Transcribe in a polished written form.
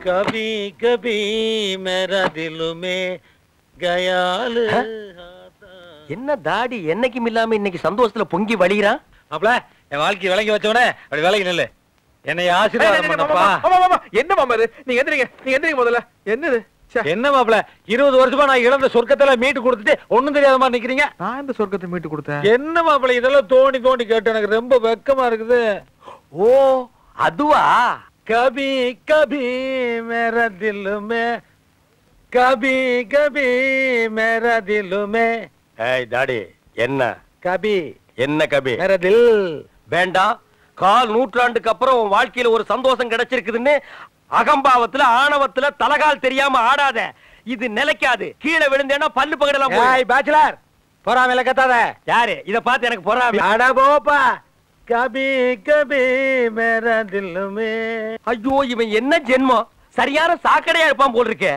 कभी कभी मेरा दिल में गयाल என்ன தாடி என்னைக்கும் இல்லாம இன்னைக்கு சந்தோஷத்துல பொங்கி வழிகிறான். மாப்ள என் வாழ்க்கை விளங்கி வச்சவனே அப்படி விலகி நில்லு. என்னை ஆசீர்வாதம் பண்ணப்பா. என்ன மாமா இது? நீங்க எந்திரிங்க முதல்ல. என்னது என்ன மாப்ள 20 வருஷமா நான் இழந்த சொர்க்கத்துல மீட்டு கொடுத்துட்டு ஒண்ணும் தெரியாத மாதிரி நிக்கிறீங்க. நான் இந்த சொர்க்கத்தை மீட்டு கொடுத்தேன். என்ன மாப்ள இதெல்லாம் தோண்டி தோண்டி கேட்டு எனக்கு ரொம்ப வெக்கமா இருக்குது. ஓ அதுவா? कभी कभी मेरा दिल में कभी कभी मेरा दिल में ஏய் தாடி என்ன कभी என்ன கபி मेरा दिल வேண்டாம். கால் நூற்றாண்டுக்கு அப்புறம் உன் வாழ்க்கையில ஒரு சந்தோஷம் கிடைச்சிருக்குதுன்னு அகம்பாவத்துல ஆணவத்துல தலகால் தெரியாம ஆடாத. இது நிலைக்காது. கீழே விழுந்தேன்னா பல்லு பகடலாம். ஏய் பேச்சுலர் பொறாமையில கத்தாத. யாரு இத பார்த்து எனக்கு பொறாமை? அட போப்பா. कभी कभी मेरा दिल में ஐயோ இவன் என்ன ஜென்மம்? சரியான சாக்கடையா இருப்பான் போல் இருக்கே.